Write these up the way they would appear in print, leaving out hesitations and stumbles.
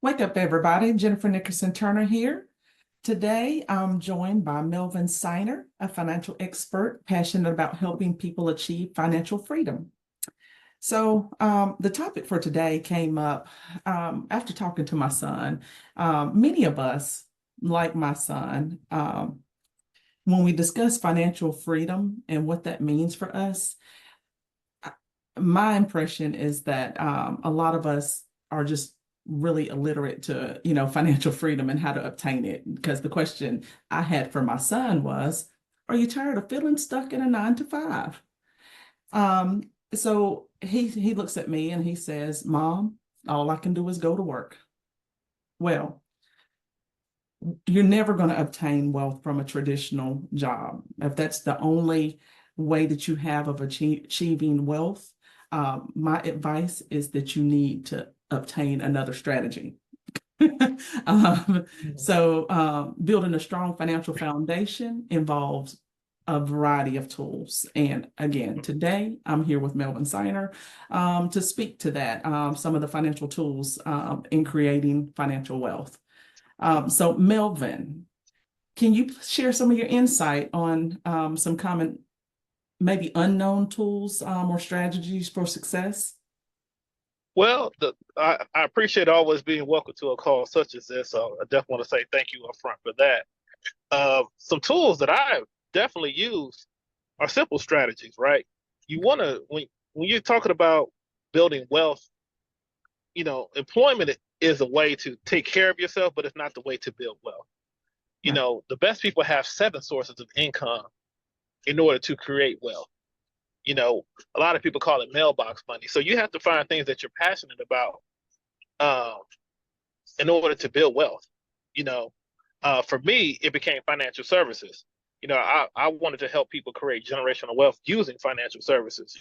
Wake up, everybody. Jennifer Nickerson Turner here. Today, I'm joined by Melvin Seiner, a financial expert passionate about helping people achieve financial freedom. The topic for today came up after talking to my son. Many of us, like my son, when we discuss financial freedom and what that means for us, my impression is that a lot of us are just really illiterate to, financial freedom and how to obtain it. Because the question I had for my son was, are you tired of feeling stuck in a 9 to 5? So he looks at me and he says, Mom, all I can do is go to work. Well, you're never going to obtain wealth from a traditional job. If that's the only way that you have of achieving wealth, my advice is that you need to obtain another strategy. Building a strong financial foundation involves a variety of tools. And again, today I'm here with Melvin Seiner to speak to that, some of the financial tools in creating financial wealth. Melvin, can you share some of your insight on some common, maybe unknown tools or strategies for success? Well, I appreciate always being welcome to a call such as this. So I definitely want to say thank you up front for that. Some tools that I definitely use are simple strategies, right? You want to, when you're talking about building wealth, employment is a way to take care of yourself, but it's not the way to build wealth. Right. The best people have 7 sources of income in order to create wealth. A lot of people call it mailbox money. So you have to find things that you're passionate about um, in order to build wealth. For me, it became financial services. I wanted to help people create generational wealth using financial services.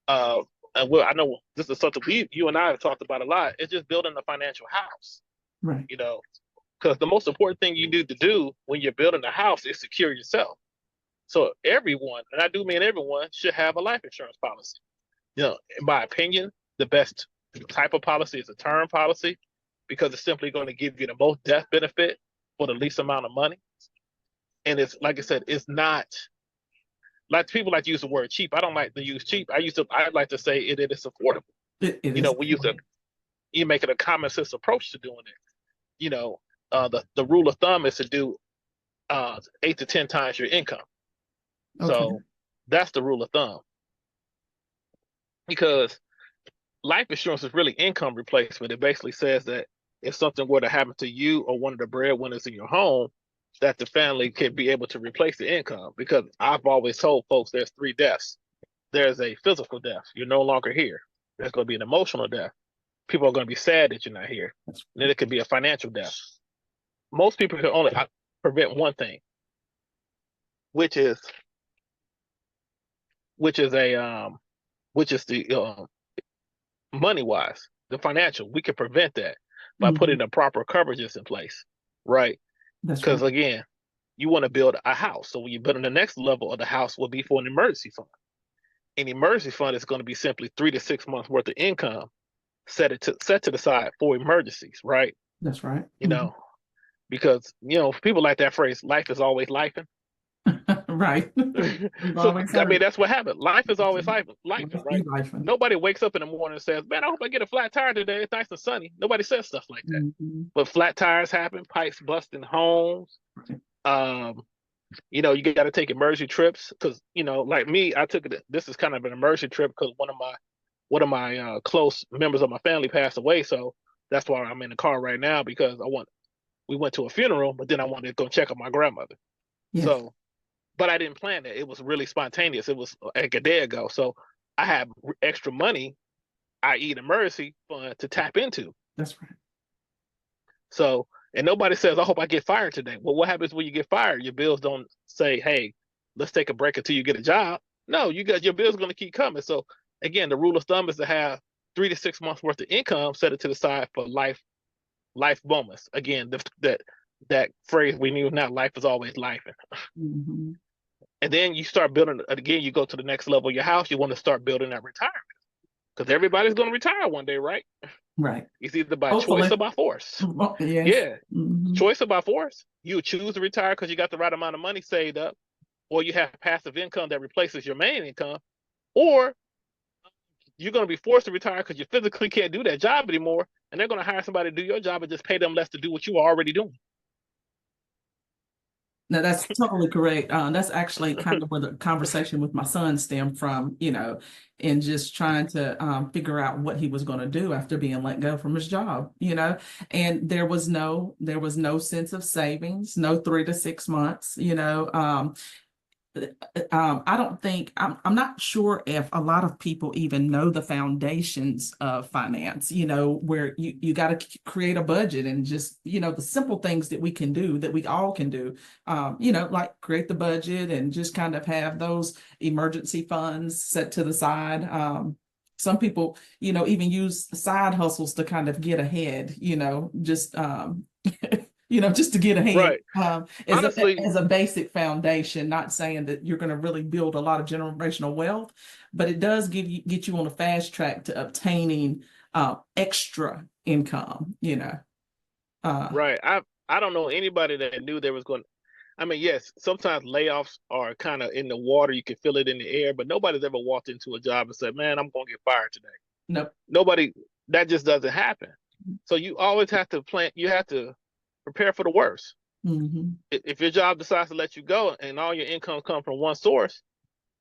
Uh, I know this is something you and I have talked about a lot. It's just building a financial house. Right. Because the most important thing you need to do when you're building a house is secure yourself. So everyone, and I do mean everyone, should have a life insurance policy. In my opinion, the best type of policy is a term policy because it's simply going to give you the most death benefit for the least amount of money. And it's like I said, it's not like people like to use the word cheap. I don't like to use cheap. I like to say it is affordable. It is. We you make it a common sense approach to doing it. The rule of thumb is to do 8 to 10 times your income. Okay. So that's the rule of thumb. Because life insurance is really income replacement. It basically says that if something were to happen to you or one of the breadwinners in your home, that the family could be able to replace the income. Because I've always told folks there's 3 deaths. There's a physical death. You're no longer here. There's going to be an emotional death. People are going to be sad that you're not here. And then it could be a financial death. Most people can only prevent one thing, which is the money wise, the financial. We can prevent that by putting the proper coverages in place, right? Because again, you want to build a house. So when you build the next level of the house will be for an emergency fund. An emergency fund is going to be simply 3 to 6 months worth of income set to the side for emergencies, right? That's right. Because people like that phrase, life is always lifing. Right. So I mean, that's what happened. Life is always life, right? Nobody wakes up in the morning and says, "Man, I hope I get a flat tire today. It's nice and sunny." Nobody says stuff like that. But flat tires happen, pipes busting homes. You got to take emergency trips because like me, I took it. This is kind of an emergency trip because one of my close members of my family passed away. So that's why I'm in the car right now because we went to a funeral, but then I wanted to go check on my grandmother. Yes. So. But I didn't plan it. It was really spontaneous. It was like a day ago. So I had extra money, i.e. the emergency fund, to tap into. That's right. So, and nobody says, I hope I get fired today. Well, what happens when you get fired? Your bills don't say, hey, let's take a break until you get a job. No, your bills going to keep coming. So again, the rule of thumb is to have 3 to 6 months worth of income, set it to the side for life moments. Again, that phrase we knew now, life is always life. And then you start building, again, you go to the next level of your house, you want to start building that retirement. Because everybody's going to retire one day, right? Right. It's either by choice Hopefully. or by force. Well, yes. Yeah, Hmm. choice or by force. You choose to retire because you got the right amount of money saved up, or you have passive income that replaces your main income, or you're going to be forced to retire because you physically can't do that job anymore, and they're going to hire somebody to do your job and just pay them less to do what you are already doing. No, that's totally correct. That's actually kind of where the conversation with my son stemmed from, and just trying to figure out what he was going to do after being let go from his job, and there was no sense of savings, no 3 to 6 months, I don't think I'm not sure if a lot of people even know the foundations of finance, where you got to create a budget and just, the simple things that we can do that we all can do, like create the budget and just kind of have those emergency funds set to the side. Some people, even use side hustles to kind of get ahead, just just to get ahead, Right. as Honestly, a basic foundation. Not saying that you're going to really build a lot of generational wealth, but it does get you on a fast track to obtaining extra income. right. I don't know anybody that knew there was going. I mean, yes, sometimes layoffs are kind of in the water. You can feel it in the air, but nobody's ever walked into a job and said, "Man, I'm going to get fired today." Nope. Nobody. That just doesn't happen. So you always have to plan. You have to prepare for the worst. Hmm. If your job decides to let you go and all your income comes from one source,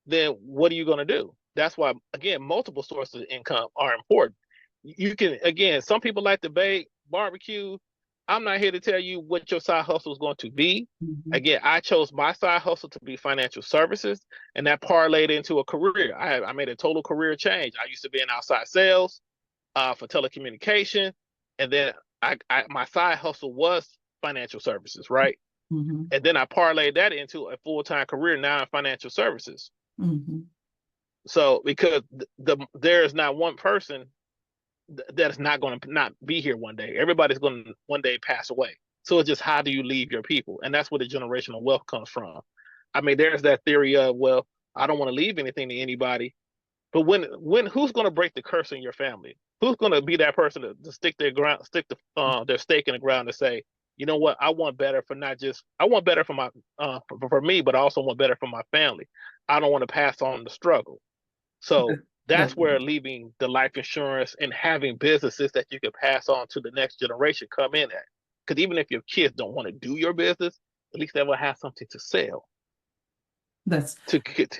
then what are you going to do? That's why, again, multiple sources of income are important. You can, again, some people like to bake, barbecue. I'm not here to tell you what your side hustle is going to be. Hmm. Again, I chose my side hustle to be financial services, and that parlayed into a career. I made a total career change. I used to be in outside sales for telecommunication, and then my side hustle was financial services, right? Hmm. And then I parlayed that into a full-time career now in financial services. Hmm. So because there is not one person that is not going to not be here one day. Everybody's going to one day pass away. So it's just how do you leave your people, and that's where the generational wealth comes from. I mean, there's that theory of, well, I don't want to leave anything to anybody, but when who's going to break the curse in your family? Who's going to be that person to stick their stake in the ground and say, you know what, I want better for not just I want better for my for me, but I also want better for my family. I don't want to pass on the struggle. So That's that's where leaving the life insurance and having businesses that you can pass on to the next generation come in at. Because even if your kids don't want to do your business, at least they will have something to sell that's to get.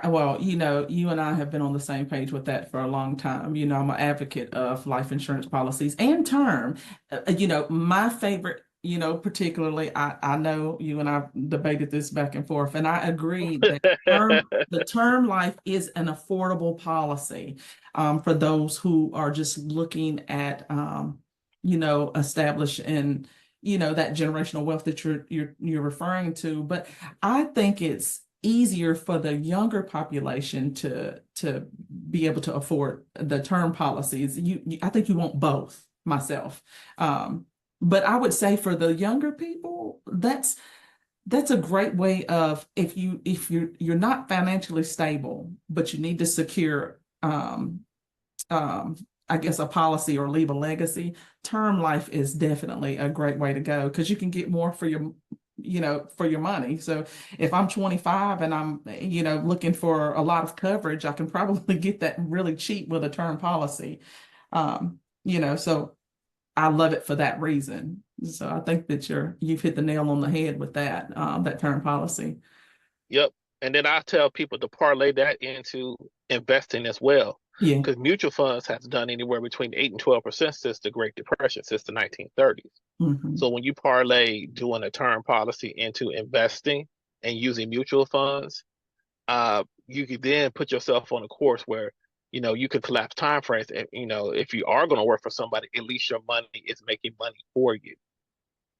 well, you and I have been on the same page with that for a long time. I'm an advocate of life insurance policies and term. My favorite, particularly, I know you and I debated this back and forth, and I agree that the term life is an affordable policy for those who are just looking at, establishing, that generational wealth that you're referring to. But I think it's easier for the younger population to be able to afford the term policies. I think you want both myself. But I would say for the younger people, that's a great way of, if you're not financially stable, but you need to secure um, I guess a policy or leave a legacy. Term life is definitely a great way to go because you can get more for your money. So if I'm 25 and I'm, looking for a lot of coverage, I can probably get that really cheap with a term policy. So I love it for that reason. So I think that you've hit the nail on the head with that term policy. Yep. And then I tell people to parlay that into investing as well. Yeah. Because mutual funds have done anywhere between 8 and 12% since the Great Depression, since the 1930s. Hmm. So when you parlay doing a term policy into investing and using mutual funds, you could then put yourself on a course where, you could collapse time frames. And, if you are going to work for somebody, at least your money is making money for you.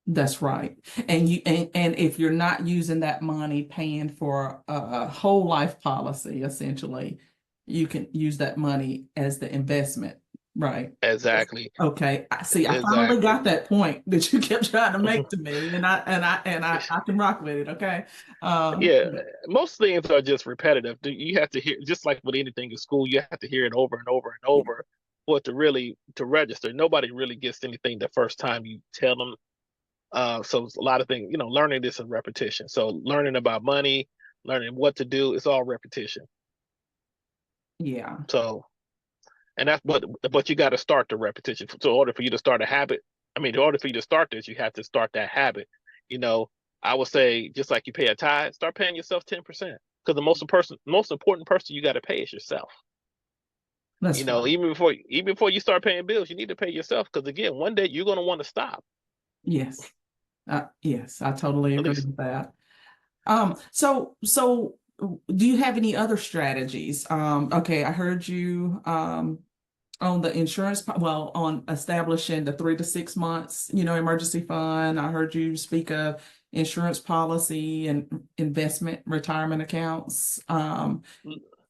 That's right. And if you're not using that money paying for a whole life policy, essentially, you can use that money as the investment, right? Exactly. Okay. I finally Exactly. got that point that you kept trying to make to me, and I can rock with it. Okay. Yeah, most things are just repetitive. You have to hear, just like with anything in school, you have to hear it over and over and Yeah. over. for it to really to register. Nobody really gets anything the first time you tell them. So it's a lot of things, learning this is repetition. So learning about money, learning what to do, it's all repetition. Yeah. So, and that's but you got to start the repetition. So in order for you to start a habit, in order for you to start this, you have to start that habit. You know, I would say just like you pay a tithe, start paying yourself 10%. Because the most important person you got to pay is yourself. That's right. Even before you start paying bills, you need to pay yourself. Because again, one day you're going to want to stop. Yes. Yes, I totally At agree least with that. So do you have any other strategies? Okay, I heard you on the insurance, on establishing the 3 to 6 months, emergency fund. I heard you speak of insurance policy and investment retirement accounts. Any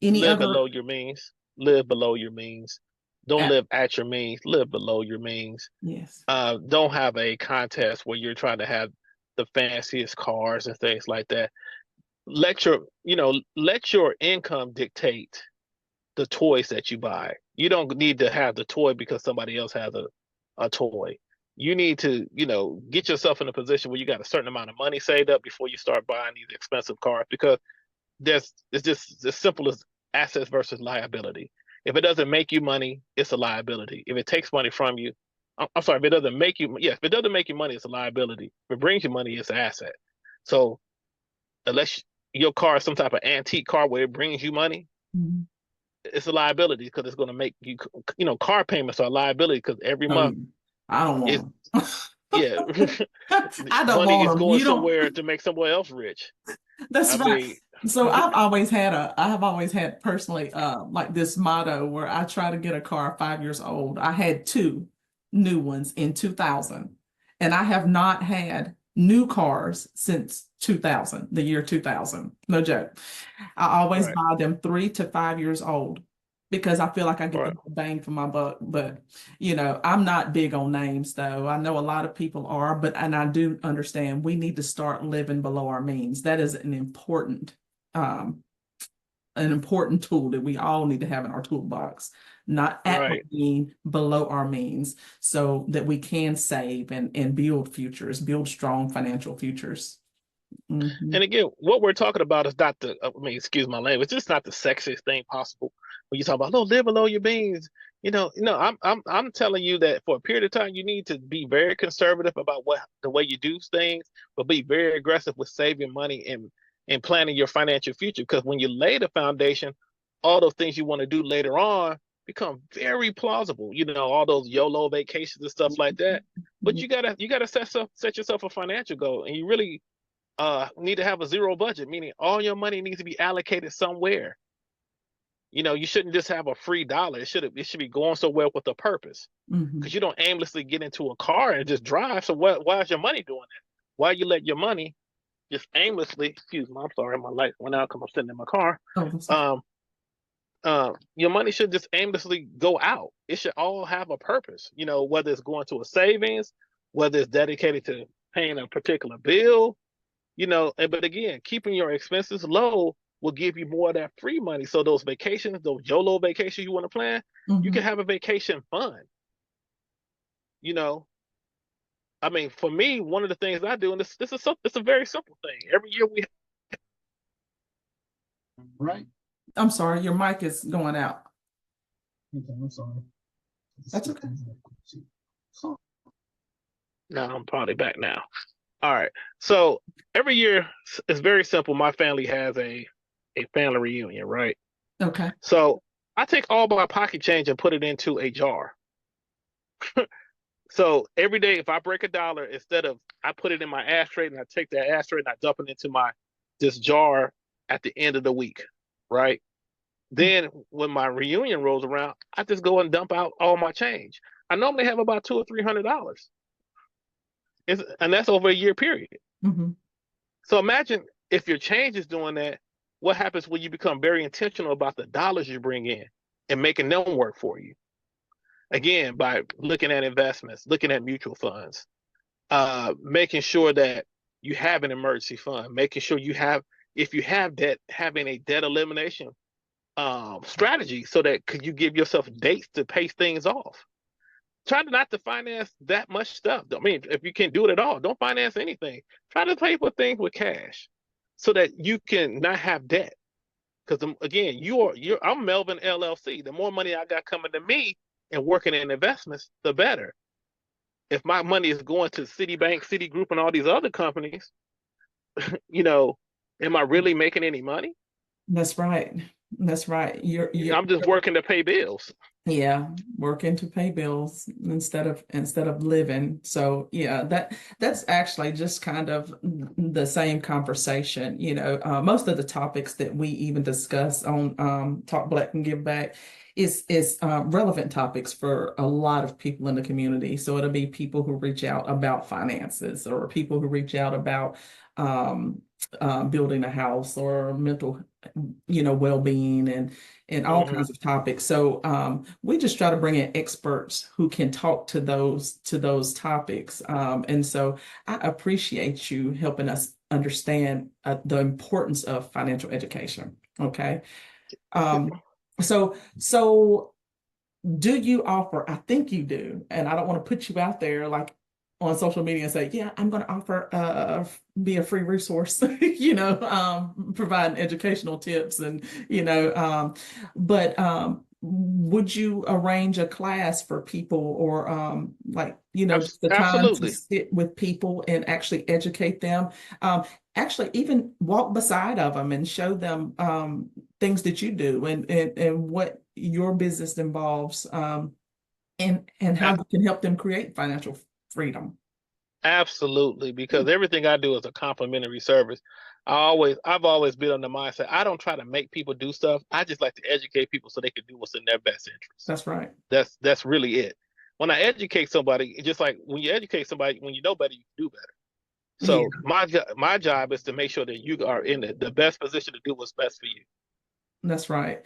live other? below your means. Live below your means. Don't live at your means. Live below your means. Yes. Don't have a contest where you're trying to have the fanciest cars and things like that. Let your income dictate the toys that you buy. You don't need to have the toy because somebody else has a toy. You need to, get yourself in a position where you got a certain amount of money saved up before you start buying these expensive cars because it's just as simple as assets versus liability. If it doesn't make you money, it's a liability. If it takes money from you, I'm sorry, if it doesn't make you, if it doesn't make you money, it's a liability. If it brings you money, it's an asset. So unless your car is some type of antique car where it brings you money, Mhm. it's a liability because it's going to make you, car payments are a liability because every Oh, month I don't is, want yeah, them. I don't money want is them. going You don't. somewhere to make someone else rich. That's I right. mean, So I have always had personally like this motto where I try to get a car 5 years old. I had two new ones in 2000, and I have not had new cars since 2000, the year 2000. No joke. I always right, buy them 3 to 5 years old because I feel like I get the right, bang for my buck. But I'm not big on names though. I know a lot of people are, and I do understand we need to start living below our means. That is um, an important tool that we all need to have in our toolbox, not at our right. mean, below our means, so that we can save and build futures, build strong financial futures. Mhm. And again, what we're talking about is not excuse my language, it's just not the sexiest thing possible. When you talk about, oh, live below your means, I'm telling you that for a period of time, you need to be very conservative about the way you do things, but be very aggressive with saving money and planning your financial future. Because when you lay the foundation, all those things you want to do later on become very plausible. All those YOLO vacations and stuff like that. But you gotta set yourself a financial goal, and you really need to have a zero budget, meaning all your money needs to be allocated somewhere. You shouldn't just have a free dollar. It should be going somewhere with a purpose. Mhm. Because you don't aimlessly get into a car and just drive. So why is your money doing that? Why you let your money just aimlessly? Excuse me, I'm sorry, my light went out because I'm sitting in my car. Oh, that's okay. Um, your money should just aimlessly go out. It should all have a purpose. Whether it's going to a savings, whether it's dedicated to paying a particular bill, but again, keeping your expenses low will give you more of that free money. So those vacations, those YOLO vacations you want to plan, you can Mhm. have a vacation fund. You know, for me, one of the things I do, and it's a very simple thing. Every year we Right. I'm sorry, your mic is going out. Okay, I'm sorry. That's okay. now I'm probably back now. All right. So every year it's very simple. My family has a family reunion, right? Okay. So I take all my pocket change and put it into a jar. So every day, if I break a dollar, instead of I put it in my ashtray and I take that ashtray and I dump it into this jar at the end of the week, right? Then when my reunion rolls around, I just go and dump out all my change. I normally have about $200 or $300, and that's over a year period. Mhm. So imagine if your change is doing that, what happens when you become very intentional about the dollars you bring in and making them work for you? Again, by looking at investments, looking at mutual funds, making sure that you have an emergency fund, making sure if you have debt, having a debt elimination strategy so that could you give yourself dates to pay things off. Try not to finance that much stuff. I mean, if you can't do it at all, don't finance anything. Try to pay for things with cash so that you can not have debt. Because again, I'm Melvin LLC. The more money I got coming to me and working in investments, the better. If my money is going to Citibank, Citigroup, and all these other companies, you know, am I really making any money? That's right. That's right. I'm just working to pay bills. Yeah, working to pay bills instead of living. So yeah, that's actually just kind of the same conversation. Most of the topics that we even discuss on Talk Black and Give Back is relevant topics for a lot of people in the community. So it'll be people who reach out about finances, or people who reach out about building a house, or mental, well-being, and all kinds of topics. So we just try to bring in experts who can talk to those topics. And so I appreciate you helping us understand the importance of financial education. Okay. So do you offer, I think you do, and I don't want to put you out there like on social media and say, yeah, I'm going to offer be a free resource, providing educational tips and, but would you arrange a class for people, or just the time to Absolutely. sit with people and actually educate them? Actually even walk beside of them and show them things that you do, and what your business involves, and how you can help them create financial freedom. Absolutely, because everything I do is a complimentary service. I've always been on the mindset. I don't try to make people do stuff. I just like to educate people so they can do what's in their best interest. That's right. That's really it. When I educate somebody, just like when you educate somebody, when you know better, you can do better. So my job is to make sure that you are in the best position to do what's best for you. That's right.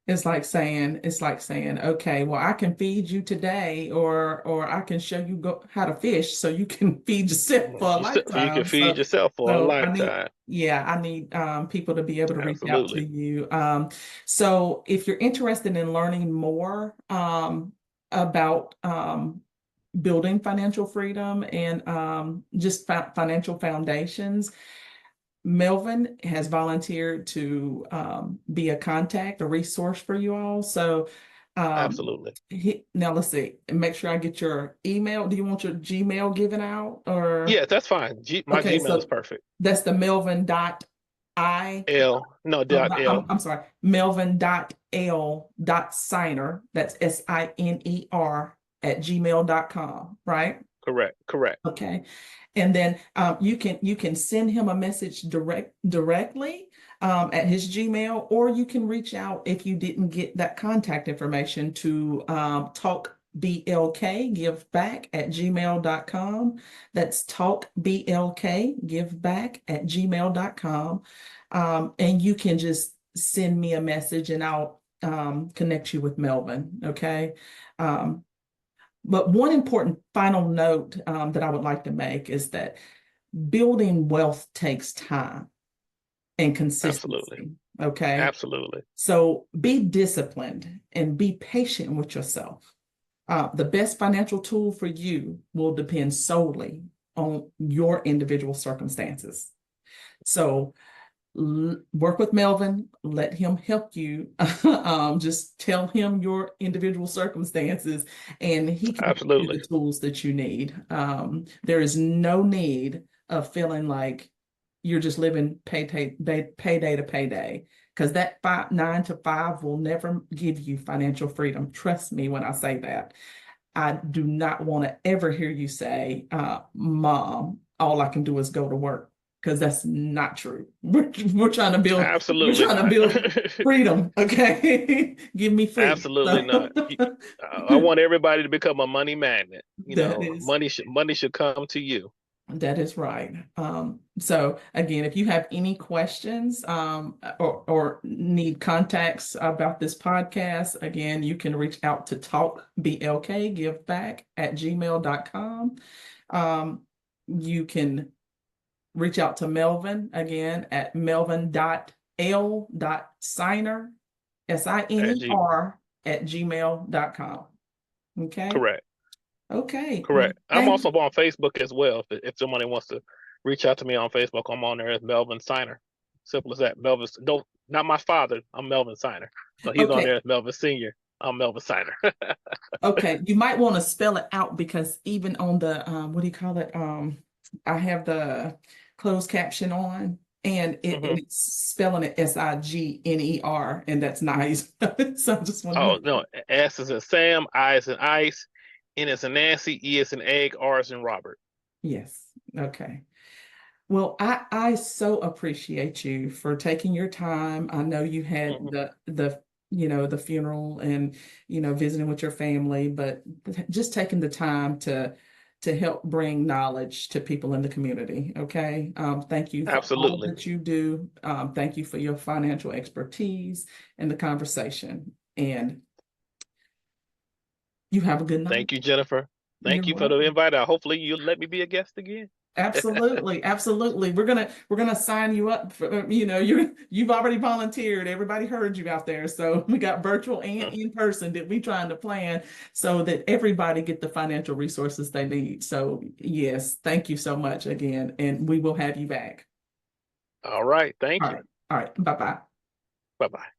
It's like saying, okay, well, I can feed you today, or I can show you how to fish so you can feed yourself for a lifetime. You can feed yourself for a lifetime. I need people to be able to reach out to Absolutely. you. So if you're interested in learning more about building financial freedom and just financial foundations, Melvin has volunteered to be a contact, a resource for you all. So Absolutely. now let's see, make sure I get your email. Do you want your Gmail given out, or? Yeah, that's fine. My Gmail is perfect. That's the Melvin dot L. I'm sorry, Melvin dot Seiner. That's SINER at gmail.com, right? Correct. Okay. And then you can send him a message directly at his Gmail, or you can reach out if you didn't get that contact information to talkblk give back at gmail.com. That's talkblk give back at gmail.com. And you can just send me a message and I'll connect you with Melvin. Okay. But one important final note that I would like to make is that building wealth takes time and consistency. Absolutely. Okay. Absolutely. So be disciplined and be patient with yourself. The best financial tool for you will depend solely on your individual circumstances. So work with Melvin, let him help you. Just tell him your individual circumstances and he can give you the tools that you need. There is no need of feeling like you're just living payday to payday, because that 9 to 5 will never give you financial freedom. Trust me when I say that. I do not want to ever hear you say, Mom, all I can do is go to work. Because that's not true. We're trying to build. Absolutely. We're trying to build freedom. Okay, give me freedom. Absolutely not. I want everybody to become a money magnet. Money should come to you. That is right. So again, if you have any questions or need contacts about this podcast, again, you can reach out to talkblkgiveback at gmail.com. You can reach out to Melvin again at melvin.l.seiner SINER @gmail.com. Okay. Correct. Okay. Well, Correct. I'm thank also on Facebook as well. If somebody wants to reach out to me on Facebook, I'm on there as Melvin Seiner. Simple as that. Melvin, no, not my father. I'm Melvin Seiner. So he's on Okay. there as Melvin Senior. I'm Melvin Seiner. Okay. You might want to spell it out because even on the what do you call it? I have the closed caption on and Mhm. it's spelling it SIGNER, and that's nice. So I just want to Oh make no, S is in Sam, I is in ice, N is in Nancy, E is in egg, R is in Robert. yes. Okay. Well, I so appreciate you for taking your time. I know you had Mhm. the the funeral and visiting with your family, but just taking the time to help bring knowledge to people in the community. Okay. Thank you for all Absolutely. that you do. Thank you for your financial expertise and the conversation. And you have a good night. Thank you, Jennifer. You're Thank you for the welcome. invite. Hopefully you'll let me be a guest again. Absolutely, absolutely. We're gonna sign you up for, you've already volunteered. Everybody heard you out there. So we got virtual and in person that we trying to plan so that everybody get the financial resources they need. So yes, thank you so much again, and we will have you back. All right. Thank All you. right, all right. Bye-bye. Bye bye.